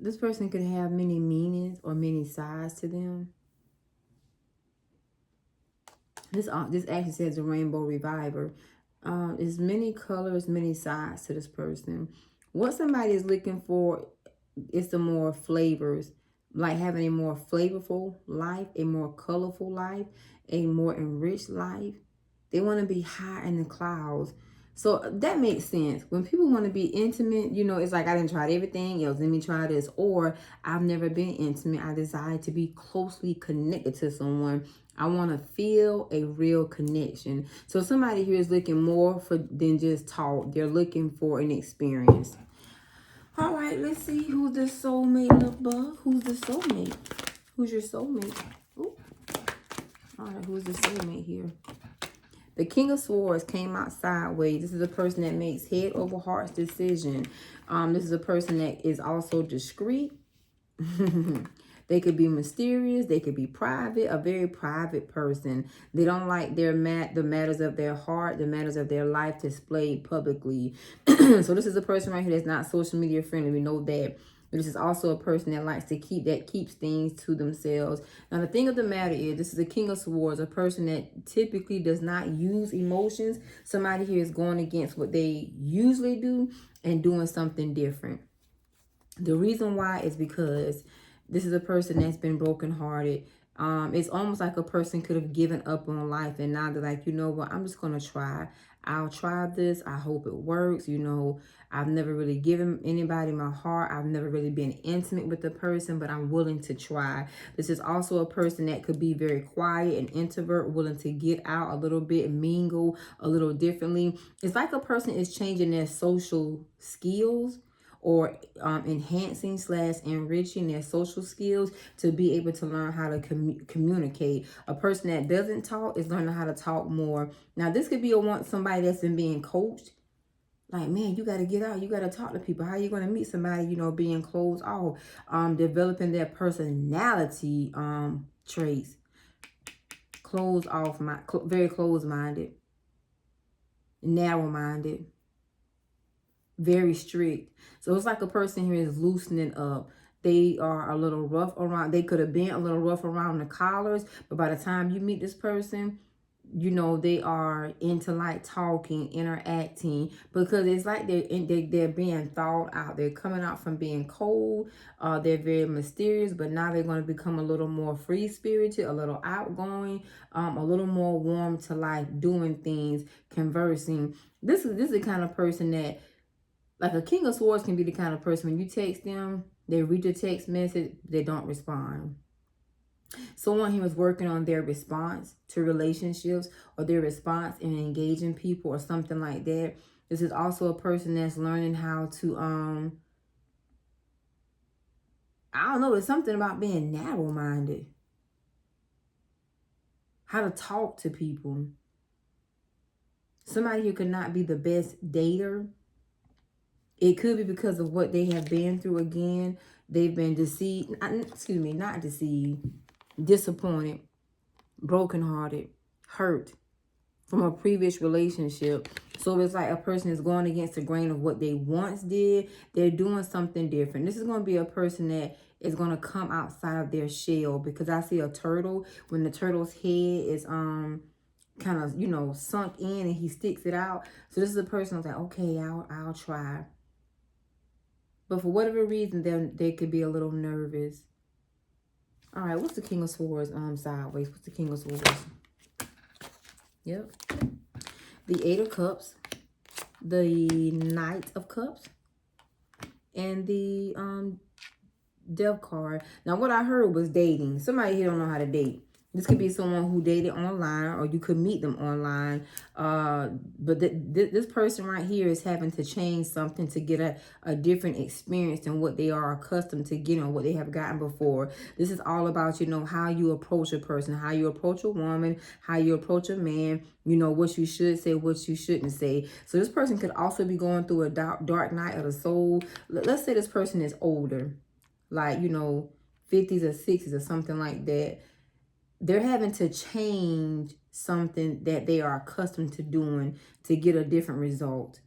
This person could have many meanings or many sides to them. This actually says a rainbow reviver. There's many colors, many sides to this person. What somebody is looking for is the more flavors, like having a more flavorful life, a more colorful life, a more enriched life. They want to be high in the clouds. So that makes sense. When people want to be intimate, you know, it's like I didn't try everything else. Let me try this. Or I've never been intimate. I desire to be closely connected to someone. I want to feel a real connection. So somebody here is looking more for than just talk. They're looking for an experience. All right, let's see who's the soulmate, little bug. Who's the soulmate? Who's your soulmate? Ooh. All right, who's the soulmate here? The King of Swords came out sideways. This is a person that makes head over heart's decision. This is a person that is also discreet. They could be mysterious. They could be private, a very private person. They don't like the matters of their heart, the matters of their life displayed publicly. So this is a person right here that's not social media friendly. We know that. But this is also a person that likes to keeps things to themselves. Now, the thing of the matter is, this is a King of Swords, a person that typically does not use emotions. Somebody here is going against what they usually do and doing something different. The reason why is because this is a person that's been brokenhearted. It's almost like a person could have given up on life, and now they're like, you know what, I'm just going to try. I'll try this. I hope it works. You know, I've never really given anybody my heart. I've never really been intimate with the person, but I'm willing to try. This is also a person that could be very quiet and introvert, willing to get out a little bit, mingle a little differently. It's like a person is changing their social skills, or enhancing / enriching their social skills to be able to learn how to communicate. A person that doesn't talk is learning how to talk more. Now, this could be somebody that's been being coached. Like, man, you got to get out. You got to talk to people. How are you going to meet somebody, you know, being closed off, developing their personality traits. Closed off, very closed-minded, narrow-minded, very strict. So it's like a person here is loosening up. They are a little rough around. They could have been a little rough around the collars, but by the time you meet this person, you know, they are into like talking, interacting, because it's like they're being thawed out. They're coming out from being cold. They're very mysterious, but now they're going to become a little more free-spirited, a little outgoing, a little more warm to life, doing things, conversing. This is the kind of person that, like, a King of Swords can be the kind of person when you text them, they read your text message, they don't respond. Someone here is working on their response to relationships, or their response in engaging people or something like that. This is also a person that's learning how to, I don't know, it's something about being narrow-minded. How to talk to people. Somebody here could not be the best dater. It could be because of what they have been through. Again, they've been deceived. Not deceived. Disappointed. Brokenhearted. Hurt from a previous relationship. So it's like a person is going against the grain of what they once did. They're doing something different. This is going to be a person that is going to come outside of their shell, because I see a turtle. When the turtle's head is kind of, you know, sunk in and he sticks it out. So this is a person who's like, okay, I'll try. But for whatever reason, they could be a little nervous. All right, what's the King of Swords sideways? What's the King of Swords? Yep. The Eight of Cups, the Knight of Cups, and the Death card. Now, what I heard was dating. Somebody here don't know how to date. This could be someone who dated online, or you could meet them online. But this person right here is having to change something to get a different experience than what they are accustomed to getting, or what they have gotten before. This is all about, you know, how you approach a person, how you approach a woman, how you approach a man, you know, what you should say, what you shouldn't say. So this person could also be going through a dark night of the soul. Let's say this person is older, like, you know, 50s or 60s or something like that. They're having to change something that they are accustomed to doing to get a different result,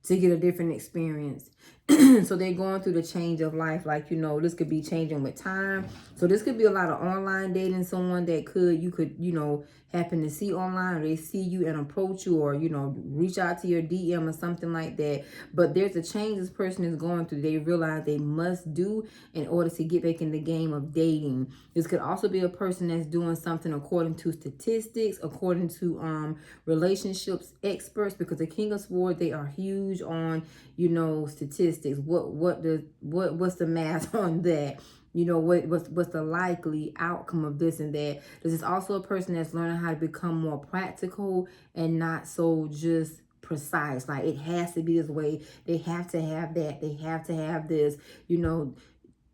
to get a different experience. So they're going through the change of life. Like, you know, this could be changing with time. So this could be a lot of online dating. Someone that you could, you know, happen to see online, or they see you and approach you, or, you know, reach out to your DM or something like that. But there's a change this person is going through. They realize they must do in order to get back in the game of dating. This could also be a person that's doing something according to statistics, according to relationships experts, because the King of Swords, they are huge on, you know, statistics. What's the math on that? You know, what's the likely outcome of this and that. This is also a person that's learning how to become more practical and not so just precise. Like, it has to be this way. They have to have that. They have to have this. You know,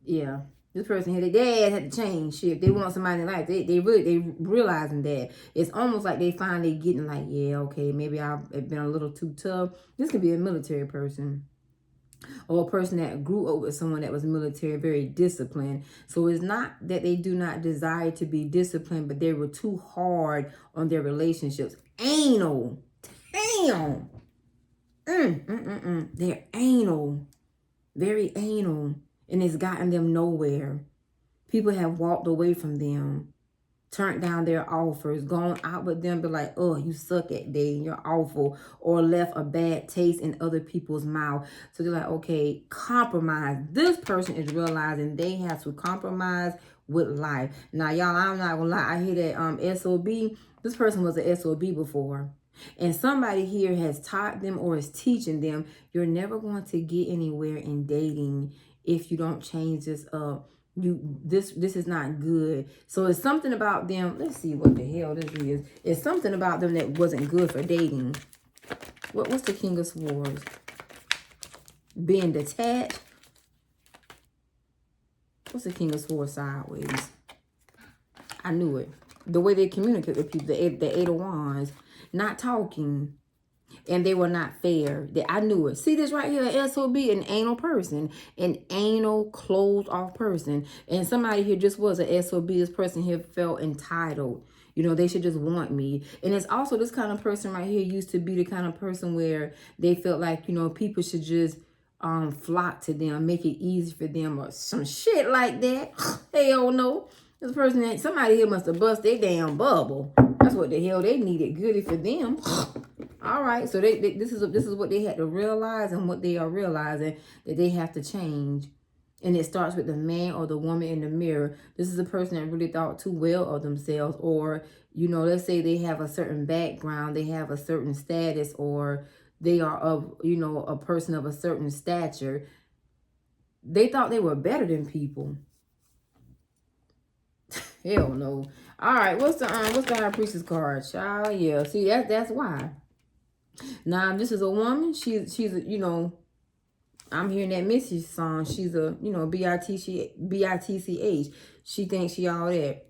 yeah. This person here, their dad had to change shit. They want somebody in life. They realizing that. It's almost like they finally getting like, yeah, okay, maybe I've been a little too tough. This could be a military person, or a person that grew up with someone that was military, very disciplined. So it's not that they do not desire to be disciplined, but they were too hard on their relationships. Anal. Damn. They're anal. Very anal. And it's gotten them nowhere. People have walked away from them, turned down their offers, gone out with them, be like, oh, you suck at dating, you're awful, or left a bad taste in other people's mouth. So they're like, okay, compromise. This person is realizing they have to compromise with life. Now, y'all, I'm not gonna lie, I hear that SOB. This person was an SOB before. And somebody here has taught them or is teaching them, you're never going to get anywhere in dating if you don't change this up. This is not good. So it's something about them. Let's see what the hell this is. It's something about them that wasn't good for dating. What's the King of Swords? Being detached. What's the King of Swords sideways? I knew it. The way they communicate with people. The Eight of Wands. Not talking. And they were not fair. I knew it. See this right here, SOB, an anal person. An anal, closed off person. And somebody here just was an SOB. This person here felt entitled. You know, they should just want me. And it's also this kind of person right here used to be the kind of person where they felt like, you know, people should just flock to them, make it easy for them, or some shit like that. Hell no. This person, somebody here must have bust their damn bubble. That's what the hell they needed. Goody for them. All right, so this is what they had to realize, and what they are realizing, that they have to change. And it starts with the man or the woman in the mirror. This is a person that really thought too well of themselves, or, you know, let's say they have a certain background, they have a certain status, or they are of, you know, a person of a certain stature. They thought they were better than people. Hell no. All right, what's the High Priestess card? Child, yeah. See, that's why. Now, this is a woman. She's a, you know, I'm hearing that Missy song. She's a, you know, B-I-T-C-H. She thinks she all that.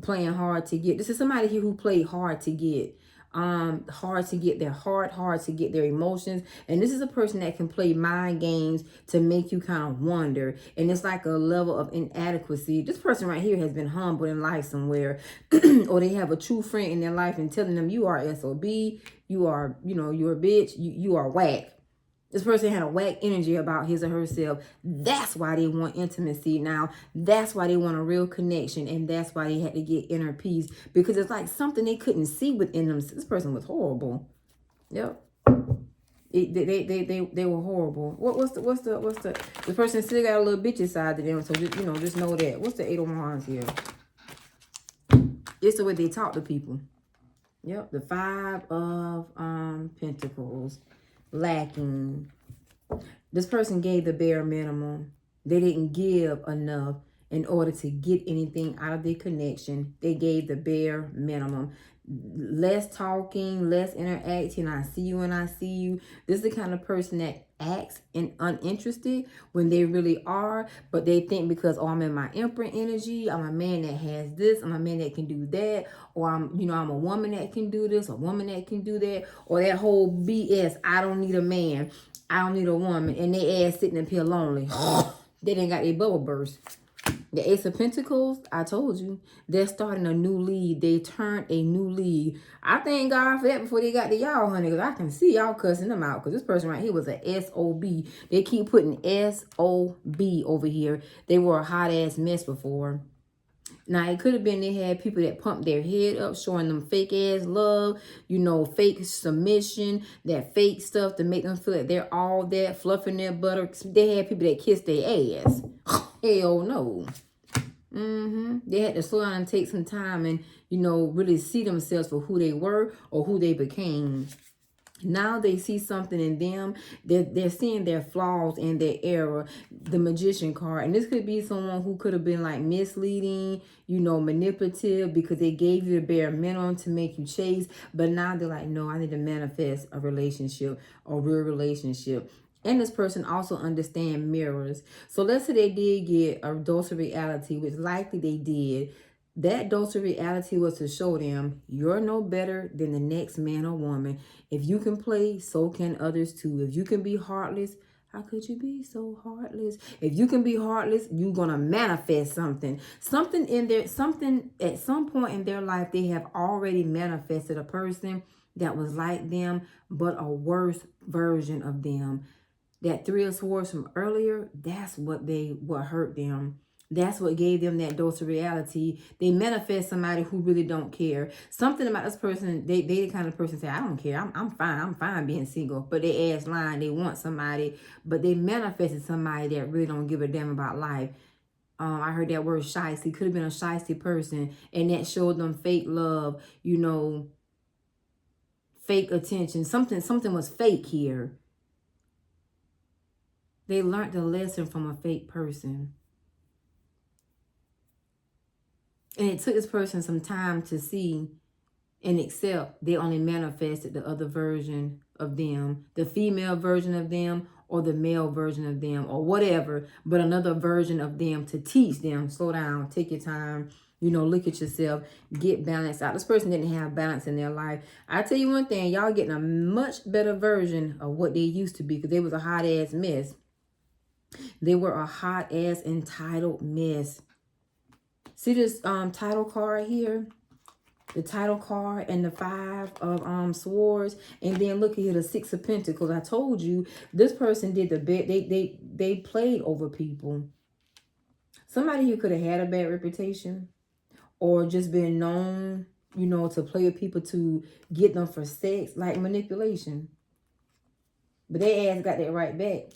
Playing hard to get. This is somebody here who played hard to get. Hard to get their heart, hard to get their emotions. And this is a person that can play mind games to make you kind of wonder. And it's like a level of inadequacy. This person right here has been humbled in life somewhere. Or they have a true friend in their life and telling them, you are SOB, you are, you know, you're a bitch, you are whack. This person had a whack energy about his or herself. That's why they want intimacy now. That's why they want a real connection. And that's why they had to get inner peace. Because it's like something they couldn't see within them. This person was horrible. Yep. They were horrible. What's the person still got a little bitchy side to them. So just, you know, just know that. What's the Eight of Wands here? It's the way they talk to people. Yep. The Five of Pentacles. Lacking. This person gave the bare minimum. They didn't give enough in order to get anything out of their connection. They gave the bare minimum. Less talking, less interacting. I see you and I see you. This is the kind of person that acts uninterested when they really are, but they think because, oh, I'm in my Emperor energy, I'm a man that has this, I'm a man that can do that, or I'm a woman that can do this, a woman that can do that, or that whole BS, I don't need a man, I don't need a woman, and they ass sitting up here lonely. They didn't got their bubble burst. The Ace of Pentacles, I told you, they're starting a new lead. They turned a new lead. I thank God for that before they got to y'all, honey, because I can see y'all cussing them out, because this person right here was a S-O-B. They keep putting S-O-B over here. They were a hot-ass mess before. Now, it could have been they had people that pumped their head up, showing them fake-ass love, you know, fake submission, that fake stuff to make them feel like they're all that, fluffing their butter. They had people that kissed their ass. Hell no. They had to slow down and take some time and, you know, really see themselves for who they were or who they became. Now they see something in them. They're seeing their flaws and their error. The Magician card. And this could be someone who could have been like misleading, you know, manipulative, because they gave you the bare minimum to make you chase. But now they're like, no, I need to manifest a relationship, a real relationship. And this person also understands mirrors. So let's say they did get a dose of reality, which likely they did. That dose of reality was to show them you're no better than the next man or woman. If you can play, so can others too. If you can be heartless, how could you be so heartless? If you can be heartless, you're going to manifest something. Something in there, something at some point in their life, they have already manifested a person that was like them, but a worse version of them. That Three of Swords from earlier, that's what hurt them. That's what gave them that dose of reality. They manifest somebody who really don't care. Something about this person, they the kind of person say, I don't care. I'm fine. I'm fine being single. But they ass lying. They want somebody. But they manifested somebody that really don't give a damn about life. I heard that word shiesty. Could have been a shiesty person. And that showed them fake love, you know, fake attention. Something was fake here. They learned the lesson from a fake person. And it took this person some time to see and accept they only manifested the other version of them, the female version of them or the male version of them or whatever, but another version of them to teach them. Slow down, take your time, you know, look at yourself, get balanced out. This person didn't have balance in their life. I tell you one thing, y'all getting a much better version of what they used to be, because they was a hot ass mess. They were a hot ass entitled mess. See this title card here? The title card and the Five of Swords. And then look at here, the Six of Pentacles. I told you, this person did the bad. They played over people. Somebody who could have had a bad reputation or just been known, you know, to play with people to get them for sex, like manipulation. But they ass got that right back.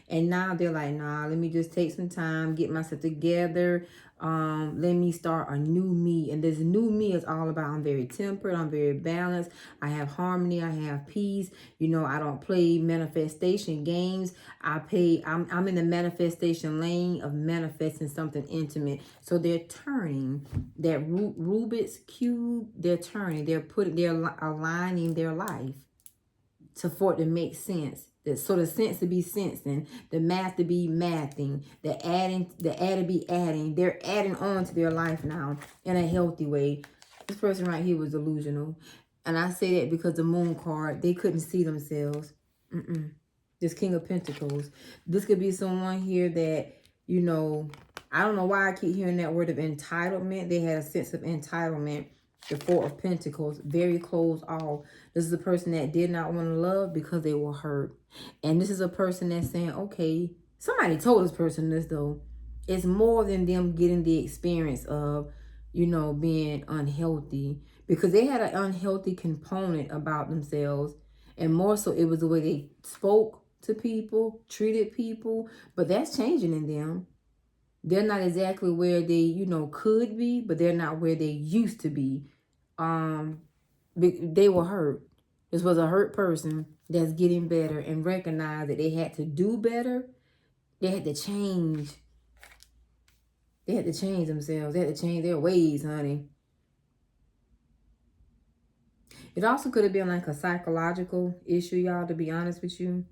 And now they're like, nah, let me just take some time, get myself together. Let me start a new me. And this new me is all about, I'm very tempered, I'm very balanced, I have harmony, I have peace. You know, I don't play manifestation games. I'm in the manifestation lane of manifesting something intimate. So they're turning that Rubik's Cube, they're aligning their life for it to make sense. So the sense to be sensing, the math to be mathing, the add to be adding. They're adding on to their life now in a healthy way. This person right here was delusional. And I say that because the Moon card, they couldn't see themselves. This King of Pentacles. This could be someone here that, you know, I don't know why I keep hearing that word of entitlement. They had a sense of entitlement. The Four of Pentacles, very closed off. This is a person that did not want to love because they were hurt. And this is a person that's saying, okay, somebody told this person this though. It's more than them getting the experience of, you know, being unhealthy. Because they had an unhealthy component about themselves. And more so, it was the way they spoke to people, treated people. But that's changing in them. They're not exactly where they, you know, could be, but they're not where they used to be. They were hurt. This was a hurt person that's getting better and recognize that they had to do better. They had to change. They had to change themselves. They had to change their ways, honey. It also could have been like a psychological issue, y'all, to be honest with you.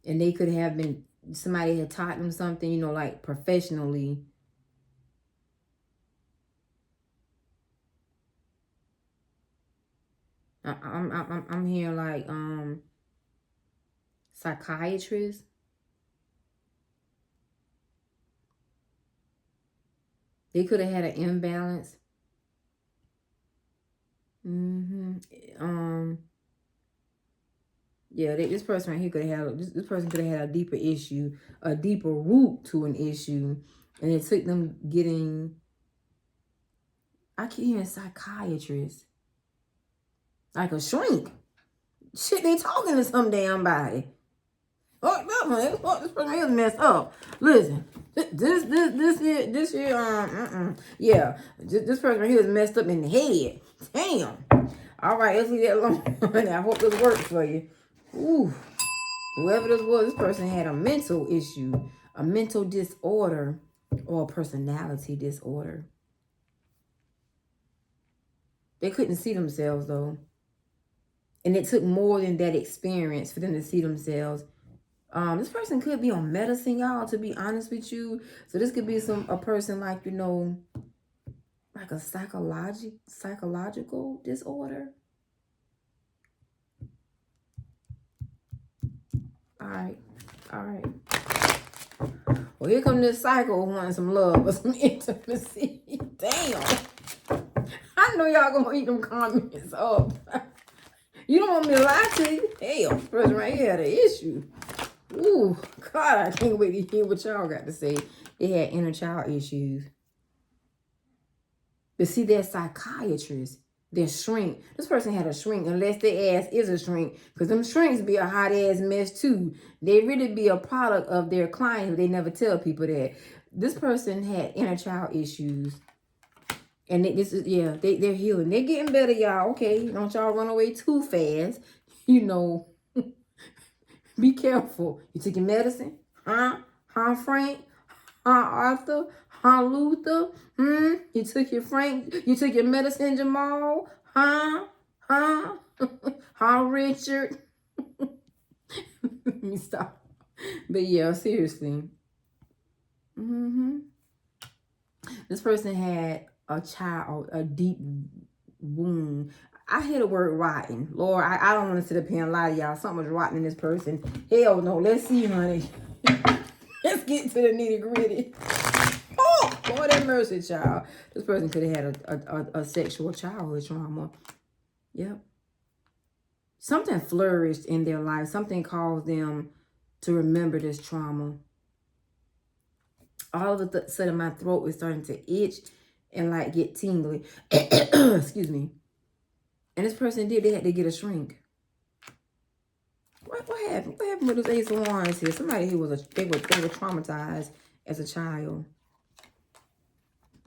And they could have been, somebody had taught them something, you know, like professionally. I'm hearing like psychiatrist. He could have had an imbalance. Yeah, this person right here could have had, this person could have had a deeper issue, a deeper root to an issue. And it took them getting, I keep hearing psychiatrist. Like a shrink. Shit, they talking to some damn body. Oh, no, this person is messed up. Listen, this here, yeah, this person right here is messed up in the head. Damn. All right, let's leave that alone. I hope this works for you. Ooh, whoever this was, this person had a mental issue, a mental disorder, or a personality disorder. They couldn't see themselves though, and it took more than that experience for them to see themselves. This person could be on medicine, y'all, to be honest with you. So this could be a person like, you know, like a psychological disorder. All right. Well, here come this cycle wanting some love or some intimacy. Damn. I know y'all gonna eat them comments up. You don't want me to lie to you. Hell, this person right here had an issue. Ooh, God, I can't wait to hear what y'all got to say. They had inner child issues. But see, they're psychiatrists. They're shrink. This person had a shrink, unless their ass is a shrink. Because them shrinks be a hot ass mess too. They really be a product of their clients. They never tell people that. This person had inner child issues. And they're healing. They're getting better, y'all. Okay, don't y'all run away too fast. You know, be careful. You took your medicine? Huh? Huh, Frank? Huh, Arthur? Huh, Luther? You took your Frank? You took your medicine, Jamal? Huh? Huh? Huh, Richard? Let me stop. But yeah, seriously. This person had a deep wound. I hear the word rotten. Lord, I don't want to sit up here and lie to y'all. Something was rotten in this person. Hell no. Let's see, honey. Let's get to the nitty gritty. Oh, Lord have mercy, child. This person could have had a sexual childhood trauma. Yep. Something flourished in their life. Something caused them to remember this trauma. All of a sudden, my throat is starting to itch and like get tingly. Excuse me. And this person they had to get a shrink. What happened? What happened with this Ace of Wands here? Somebody who they were traumatized as a child.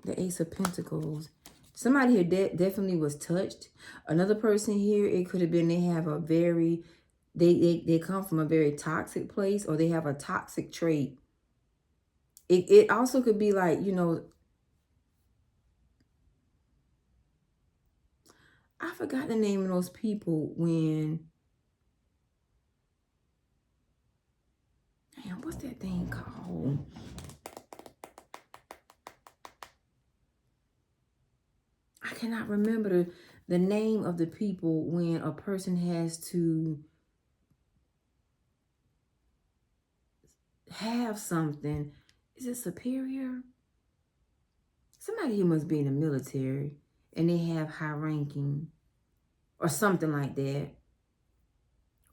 The Ace of Pentacles. Somebody here definitely was touched. Another person here, it could have been they have a very, they come from a very toxic place, or they have a toxic trait. It also could be like, you know, I forgot the name of those people when, damn, what's that thing called? I cannot remember the name of the people when a person has to have something. Is it superior? Somebody here must be in the military and they have high ranking or something like that.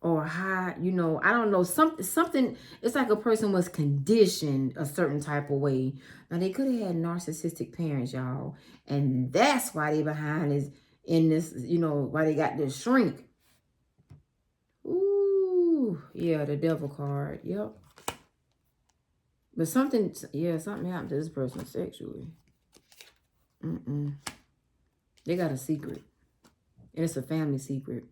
Or high, you know, I don't know, something, it's like a person was conditioned a certain type of way. Now, they could have had narcissistic parents, y'all. And that's why they behind is in this, you know, why they got this shrink. Ooh, yeah, the devil card, yep. But something happened to this person sexually. They got a secret. And it's a family secret.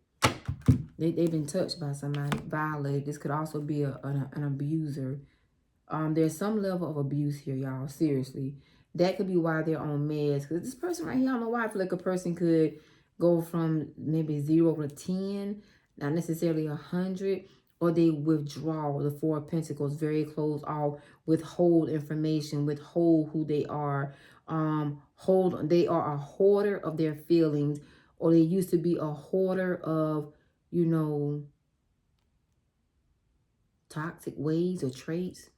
They've been touched by somebody, violated. This could also be an abuser. There's some level of abuse here, y'all. Seriously. That could be why they're on meds. Because this person right here, I don't know why I feel like a person could go from maybe 0 to 10, not necessarily 100, or they withdraw the Four of Pentacles, very closed off, withhold information, withhold who they are. They are a hoarder of their feelings, or they used to be a hoarder of, you know, toxic ways or traits.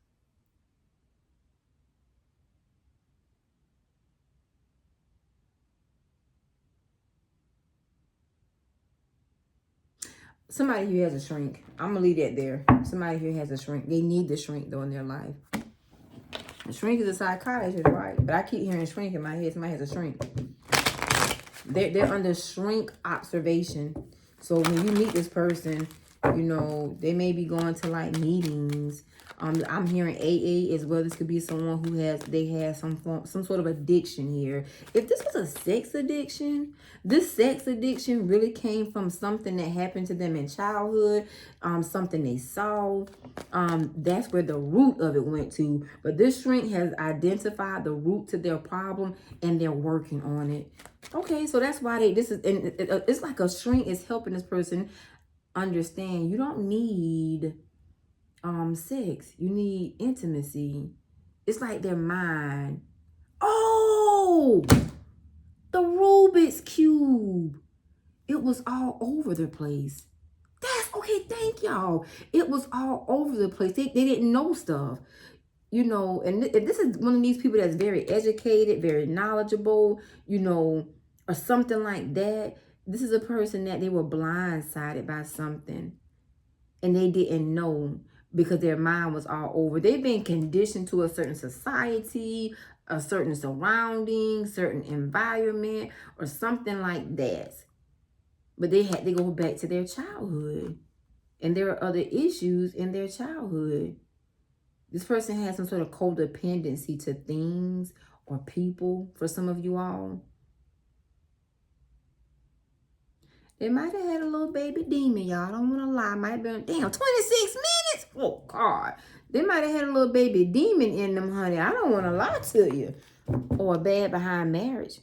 Somebody here has a shrink. I'm going to leave that there. Somebody here has a shrink. They need the shrink, though, in their life. A shrink is a psychiatrist, right? But I keep hearing shrink in my head. Somebody has a shrink. They're under shrink observation. So when you meet this person, you know, they may be going to like meetings. I'm hearing AA as well. This could be someone who has some sort of addiction here. If this was a sex addiction, this sex addiction really came from something that happened to them in childhood, something they saw. That's where the root of it went to. But this shrink has identified the root to their problem and they're working on it. Okay, so that's why it's like a shrink is helping this person understand you don't need sex. You need intimacy. It's like their mind. Oh, the Rubik's Cube. It was all over the place. That's okay. Thank y'all. It was all over the place. They didn't know stuff. You know, and this is one of these people that's very educated, very knowledgeable, you know, or something like that. This is a person that they were blindsided by something and they didn't know because their mind was all over. They've been conditioned to a certain society, a certain surrounding, certain environment, or something like that. But they had to go back to their childhood. And there are other issues in their childhood. This person has some sort of codependency to things or people for some of you all. They might have had a little baby demon, y'all. I don't want to lie. Might have been, damn, 26 minutes? Oh, God. They might have had a little baby demon in them, honey. I don't want to lie to you. Or a bad behind marriage.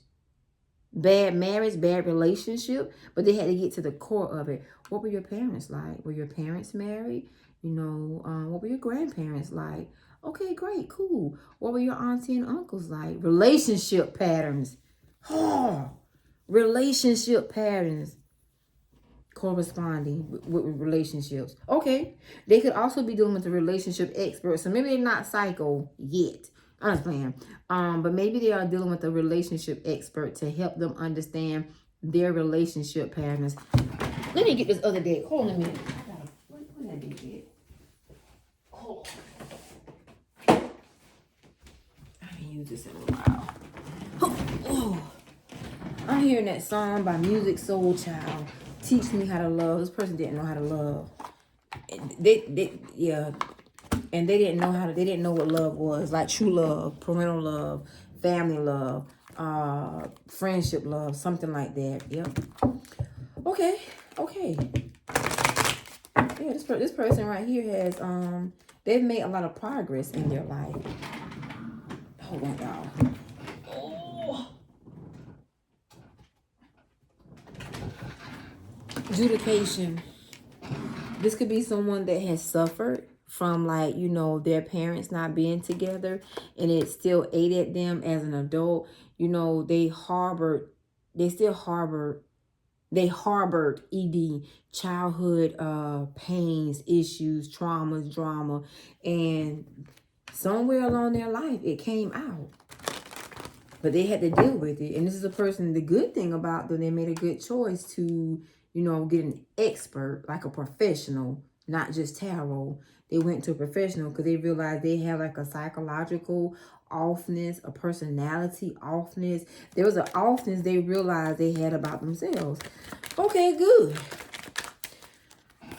Bad marriage, bad relationship. But they had to get to the core of it. What were your parents like? Were your parents married? You know, what were your grandparents like? Okay, great, cool. What were your auntie and uncles like? Relationship patterns. Oh, relationship patterns. Corresponding with relationships. Okay. They could also be dealing with a relationship expert. So maybe they're not psycho yet. I'm just playing. But maybe they are dealing with a relationship expert to help them understand their relationship patterns. Let me get this other deck. Hold on a minute. Where's that big deck? Hold on. I haven't used this in a while. Oh. I'm hearing that song by Music Soul Child. Teach me how to love. This person didn't know how to love. Yeah. And they didn't know what love was. Like true love, parental love, family love, friendship love, something like that. Yep. Okay. Yeah, this person right here has they've made a lot of progress in their life. Hold on, y'all. Adjudication. This could be someone that has suffered from, like, you know, their parents not being together and it still ate at them as an adult. You know, they harbored childhood pains, issues, traumas, drama, and somewhere along their life it came out. But they had to deal with it. And this is a person, the good thing about them, they made a good choice to, you know, get an expert, like a professional, not just tarot. They went to a professional because they realized they had like a psychological offness, a personality offness. There was an offness they realized they had about themselves. Okay, good.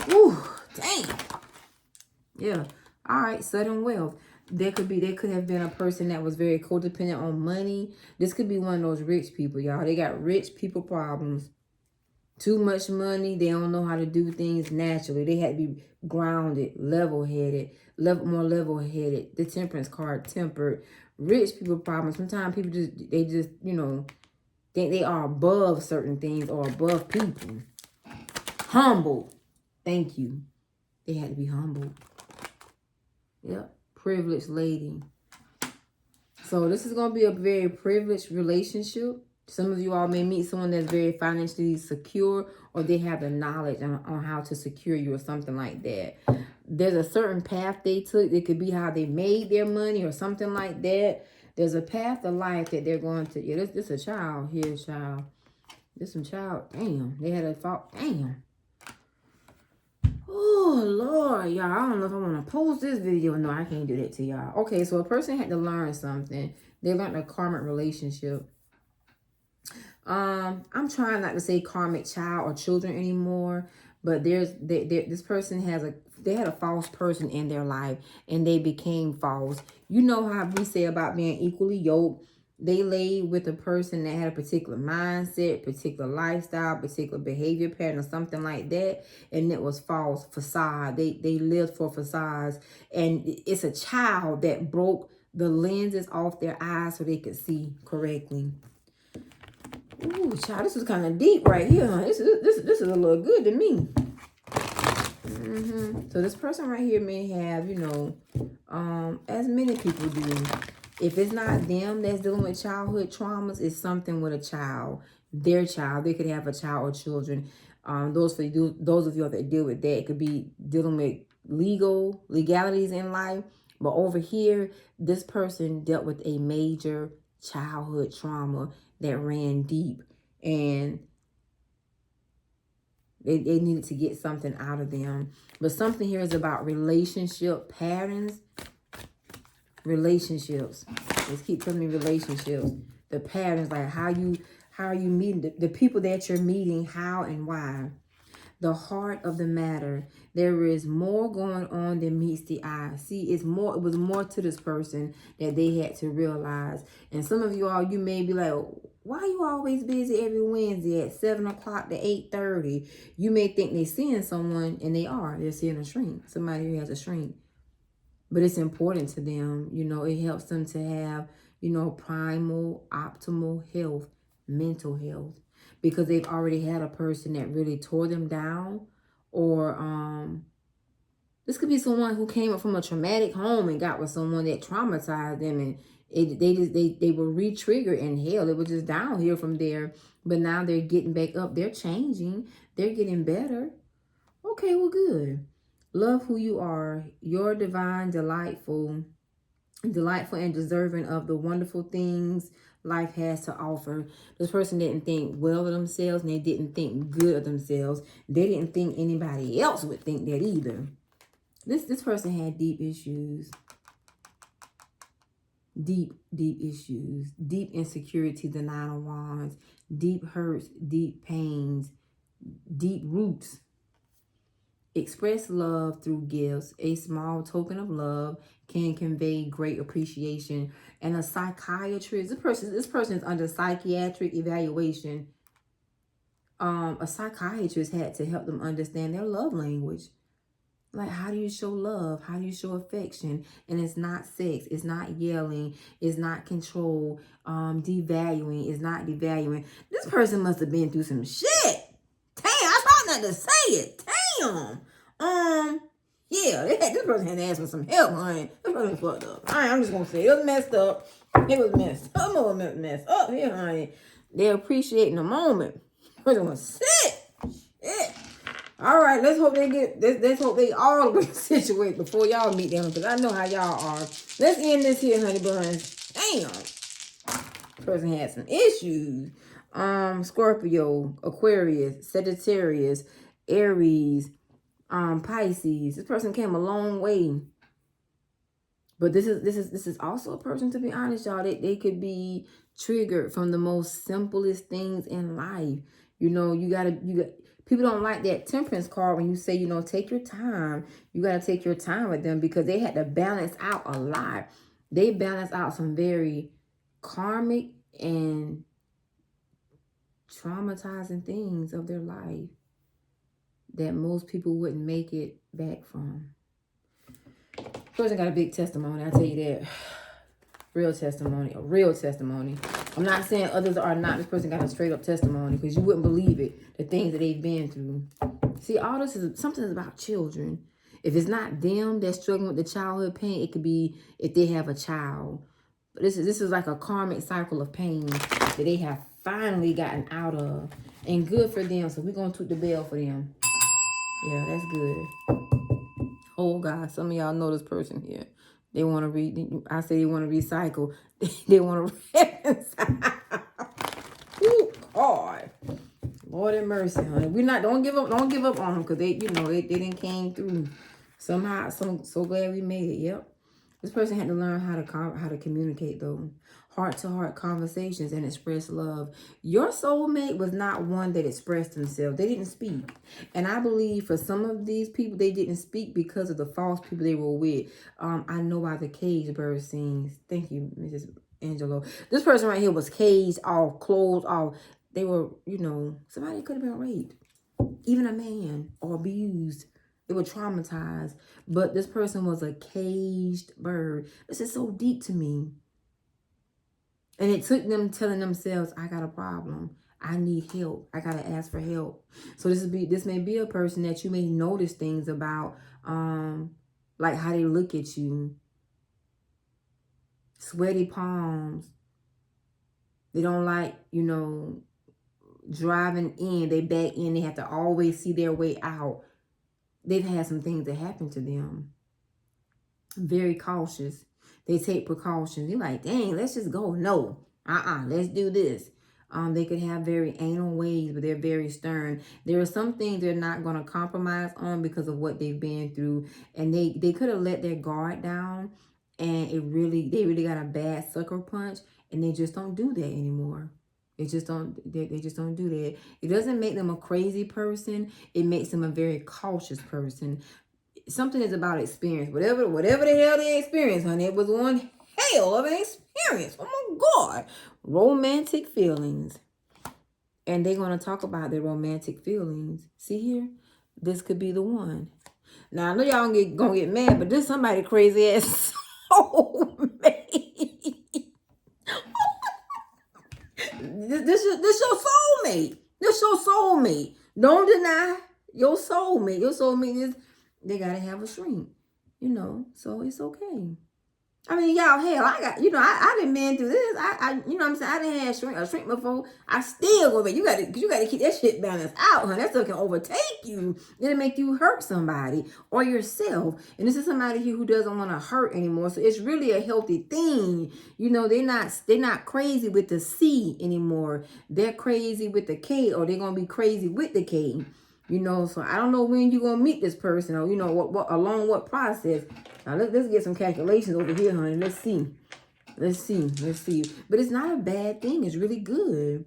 Whew, damn. Yeah. All right, sudden wealth. They could have been a person that was very codependent on money. This could be one of those rich people, y'all. They got rich people problems. Too much money. They don't know how to do things naturally. They had to be grounded, level-headed, more level-headed. The temperance card, tempered. Rich people problems. Sometimes people just, you know, think they are above certain things or above people. Humble. Thank you. They had to be humble. Yep. Privileged lady. So this is going to be a very privileged relationship. Some of you all may meet someone that's very financially secure, or they have the knowledge on how to secure you or something like that. There's a certain path they took. It could be how they made their money or something like that. There's a path of life that they're going to. Yeah, this a child. Here's a child. This some child. Damn. They had a thought. Damn. Oh, Lord, y'all. I don't know if I want to post this video. No, I can't do that to y'all. Okay, so a person had to learn something. They learned a karmic relationship. I'm trying not to say karmic child or children anymore, but this person they had a false person in their life and they became false. You know how we say about being equally yoked. They laid with a person that had a particular mindset, particular lifestyle, particular behavior pattern or something like that, and it was false facade. They lived for facades, and it's a child that broke the lenses off their eyes so they could see correctly. Ooh, child, this is kind of deep right here. Huh? This is a little good to me. So this person right here may have, as many people do. If it's not them that's dealing with childhood traumas, it's something with a child, their child. They could have a child or children. Those of you that deal with that, it could be dealing with legalities in life. But over here, this person dealt with a major childhood trauma that ran deep, and they needed to get something out of them. But something here is about relationship patterns. Relationships. Let's keep telling me relationships. The patterns, like how are you meeting the people that you're meeting, how and why. The heart of the matter. There is more going on than meets the eye. See, it was more to this person that they had to realize. And some of you all, you may be like, why are you always busy every Wednesday at 7 o'clock to 8:30? You may think they're seeing someone, and they are. They're seeing a shrink. Somebody who has a shrink. But it's important to them. It helps them to have, primal, optimal health, mental health. Because they've already had a person that really tore them down. Or this could be someone who came up from a traumatic home and got with someone that traumatized them, and they were re-triggered in hell. It was just downhill from there. But now they're getting back up. They're changing. They're getting better. Okay, well, good. Love who you are. You're divine, delightful and deserving of the wonderful things life has to offer. This person didn't think well of themselves, and they didn't think good of themselves. They didn't think anybody else would think that either. This person had deep issues. Deep issues. Deep insecurity, the 9 of Wands. Deep hurts, deep pains, deep roots. Express love through gifts. A small token of love can convey great appreciation. And a psychiatrist, this person is under psychiatric evaluation. A psychiatrist had to help them understand their love language. Like, how do you show love? How do you show affection? And it's not sex. It's not yelling. It's not control. Devaluing. It's not devaluing. This person must have been through some shit. Damn, I tried not to say it. Damn. Yeah, this person had to ask for some help, honey. This person was fucked up. I'm just gonna say it was messed up. It was messed up. Some of it messed up here, honey. They're appreciating the moment. Person was sick. Shit. All right, let's hope let's hope they all get situated before y'all meet them, because I know how y'all are. Let's end this here, honey buns. Damn. Person had some issues. Scorpio, Aquarius, Sagittarius, Aries, Pisces. This person came a long way. But this is also a person, to be honest, y'all, they could be triggered from the most simplest things in life. You got people don't like that Temperance card when you say, take your time. You got to take your time with them, because they had to balance out a lot. They balance out some very karmic and traumatizing things of their life that most people wouldn't make it back from. Person got a big testimony, I tell you that. Real testimony, a real testimony. I'm not saying others are not. This person got a straight up testimony, because you wouldn't believe it, the things that they've been through. See, all this is something about children. If it's not them that's struggling with the childhood pain, it could be if they have a child. But this is like a karmic cycle of pain that they have finally gotten out of. And good for them. So we're going to toot the bell for them. Yeah, that's good. Oh, God. Some of y'all know this person here. They want to read. I say they want to recycle. They want to reconcile. Ooh, God. Lord have mercy, honey. Don't give up on them, because they, they didn't came through somehow. So glad we made it. Yep. This person had to learn how to communicate, though. Heart-to-heart conversations and express love. Your soulmate was not one that expressed themselves. They didn't speak. And I believe for some of these people, they didn't speak because of the false people they were with. I know why the cage bird sings. Thank you, Mrs. Angelo. This person right here was caged off, closed off. They were, somebody could have been raped. Even a man, or abused. They were traumatized. But this person was a caged bird. This is so deep to me. And it took them telling themselves, I got a problem. I need help. I got to ask for help. So this may be a person that you may notice things about, like how they look at you. Sweaty palms. They don't like, driving in. They back in. They have to always see their way out. They've had some things that happen to them. Very cautious. They take precautions. You're like, dang, let's just go. No. Let's do this. They could have very anal ways, but they're very stern. There are some things they're not going to compromise on because of what they've been through. And they could have let their guard down, and they really got a bad sucker punch, and they just don't do that anymore. They just don't do that. It doesn't make them a crazy person. It makes them a very cautious person. Something is about experience. Whatever the hell they experienced, honey, it was one hell of an experience. Oh my God. Romantic feelings. And they're going to talk about their romantic feelings. See here? This could be the one. Now, I know y'all gonna get mad, but this somebody crazy ass soulmate. This your soulmate. This your soulmate. Don't deny your soulmate. Your soulmate is, they gotta have a shrink, so it's okay. I mean, y'all, hell, I got, I done been through this. I what I'm saying, I done had a shrink before. I still go back. You gotta keep that shit balanced out, honey. That stuff can overtake you. It'll make you hurt somebody or yourself. And this is somebody here who doesn't want to hurt anymore. So it's really a healthy thing. They're not crazy with the C anymore. They're crazy with the K, or they're gonna be crazy with the K. So I don't know when you're going to meet this person, or, what along what process. Now, let's get some calculations over here, honey. Let's see. But it's not a bad thing. It's really good.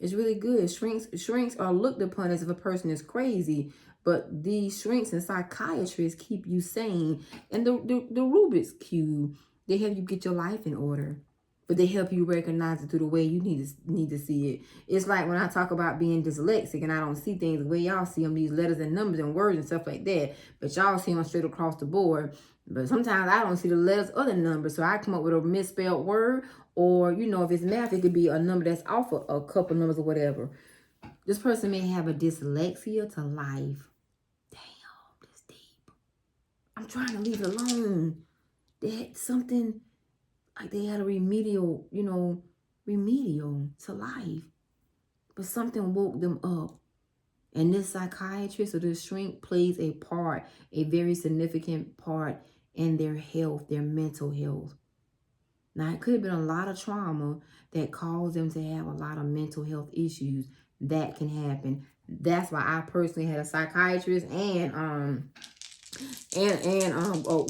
It's really good. Shrinks are looked upon as if a person is crazy, but these shrinks and psychiatrists keep you sane. And the Rubik's Cube, they help you get your life in order. But they help you recognize it through the way you need to see it. It's like when I talk about being dyslexic and I don't see things the way y'all see them, these letters and numbers and words and stuff like that. But y'all see them straight across the board. But sometimes I don't see the letters or the numbers. So I come up with a misspelled word, or, if it's math, it could be a number that's off a couple numbers or whatever. This person may have a dyslexia to life. Damn, that's deep. I'm trying to leave it alone. They had something... like they had a remedial to life. But something woke them up. And this psychiatrist or this shrink plays a very significant part in their health, their mental health. Now, it could have been a lot of trauma that caused them to have a lot of mental health issues. That can happen. That's why I personally had a psychiatrist and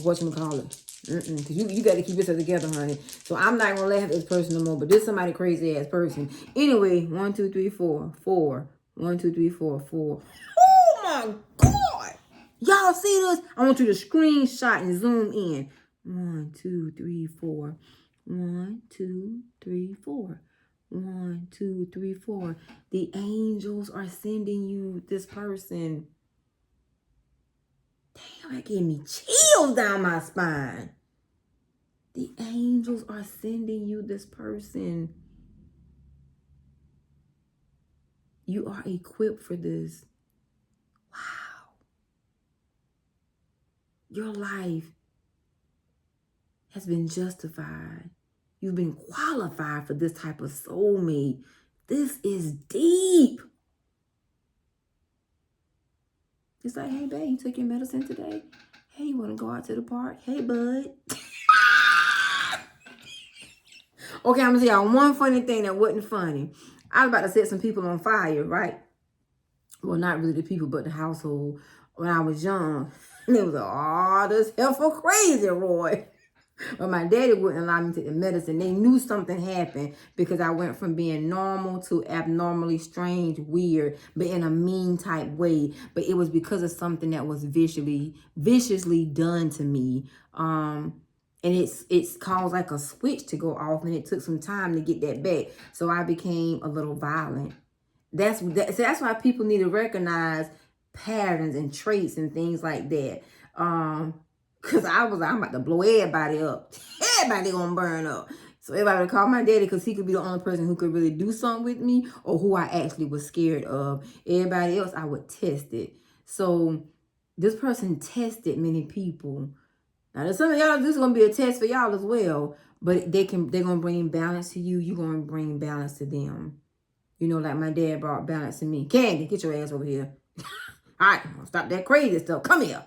whatchamacallit. Because you got to keep yourself together, honey. So I'm not going to laugh at this person no more. But this somebody crazy ass person. Anyway, 1, 2, 3, 4. 4. 1, 2, 3, 4. 4. Oh my God. Y'all see this? I want you to screenshot and zoom in. 1, 2, 3, 4. 1, 2, 3, 4. 1, 2, 3, 4. The angels are sending you this person. Damn, that gave me chills down my spine. The angels are sending you this person. You are equipped for this. Wow. Your life has been justified. You've been qualified for this type of soulmate. This is deep. It's like, hey, babe, you took your medicine today? Hey, you want to go out to the park? Hey, bud. Okay, I'm going to tell y'all one funny thing that wasn't funny. I was about to set some people on fire, right? Well, not really the people, but the household when I was young. And it was like, oh, this helpful crazy, Roy. But my daddy wouldn't allow me to take the medicine. They knew something happened because I went from being normal to abnormally strange, weird, but in a mean type way. But it was because of something that was viciously done to me. And it's caused like a switch to go off, and it took some time to get that back. So I became a little violent. So that's why people need to recognize patterns and traits and things like that. Cause I'm about to blow everybody up. Everybody gonna burn up. So everybody would call my daddy because he could be the only person who could really do something with me or who I actually was scared of. Everybody else, I would test it. So this person tested many people. Now, some of y'all, this is gonna be a test for y'all as well. But they're gonna bring balance to you. You're gonna bring balance to them. You know, like my dad brought balance to me. Candy, get your ass over here. All right, stop that crazy stuff. Come here.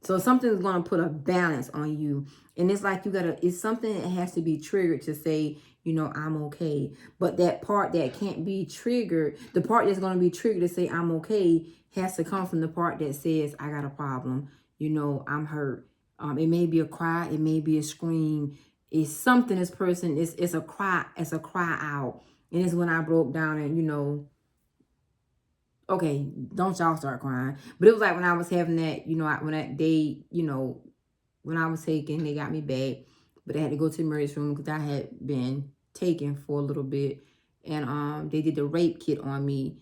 So something's gonna put a balance on you, and it's like it's something that has to be triggered to say, you know, I'm okay. But that part that can't be triggered, the part that's gonna be triggered to say I'm okay, has to come from the part that says I got a problem. You know, I'm hurt. It may be a cry, it may be a scream. It's something. This person it's a cry. It's a cry out, and it's when I broke down and, you know. Okay, don't y'all start crying. But it was like when I was having that, you know, when I was taken, they got me back. But I had to go to the emergency room because I had been taken for a little bit. And they did the rape kit on me.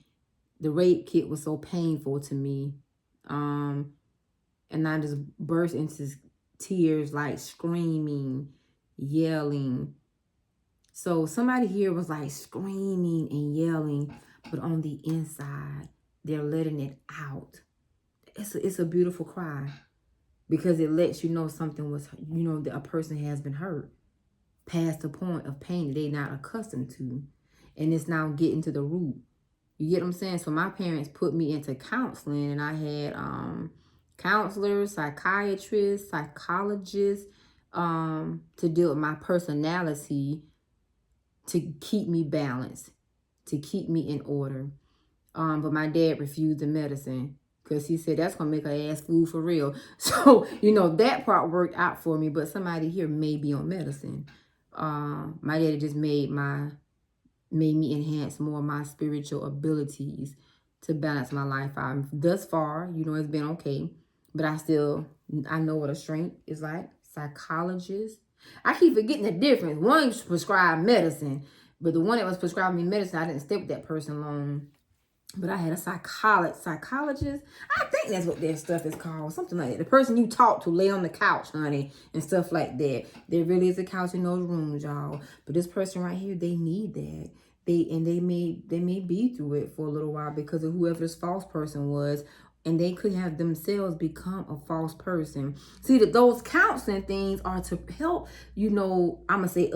The rape kit was so painful to me. And I just burst into tears, like screaming, yelling. So somebody here was like screaming and yelling, but on the inside, they're letting it out. It's a beautiful cry because it lets you know something was, you know, that a person has been hurt past the point of pain that they're not accustomed to. And it's now getting to the root. You get what I'm saying? So my parents put me into counseling, and I had counselors, psychiatrists, psychologists to deal with my personality, to keep me balanced, to keep me in order. But my dad refused the medicine because he said that's going to make her ass fool for real. So, you know, that part worked out for me, but somebody here may be on medicine. My daddy just made me enhance more of my spiritual abilities to balance my life out. Thus far, you know, it's been okay, but I know what a strength is like. Psychologist. I keep forgetting the difference. One prescribed medicine, but the one that was prescribing me medicine, I didn't stay with that person long. But I had a psychologist. I think that's what their stuff is called. Something like that. The person you talk to lay on the couch, honey, and stuff like that. There really is a couch in those rooms, y'all. But this person right here, they need that. They may be through it for a little while because of whoever this false person was. And they could have themselves become a false person. See, that those counseling things are to help, you know, I'm going to say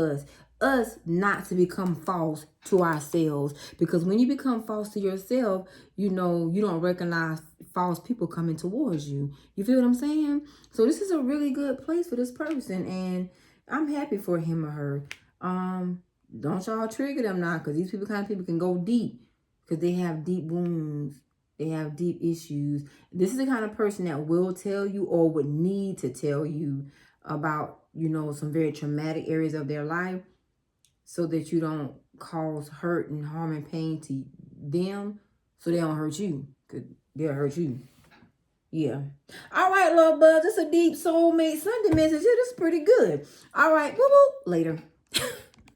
us not to become false to ourselves. Because when you become false to yourself, you know, you don't recognize false people coming towards you. You feel what I'm saying? So this is a really good place for this person. And I'm happy for him or her. Don't y'all trigger them now, because these kind of people can go deep because they have deep wounds. They have deep issues. This is the kind of person that will tell you or would need to tell you about, you know, some very traumatic areas of their life so that you don't cause hurt and harm and pain to them so they don't hurt you, because they'll hurt you. Yeah. All right, love bugs. It's a deep soulmate Sunday message. Yeah, this is pretty good. All right. Woo-woo. Later.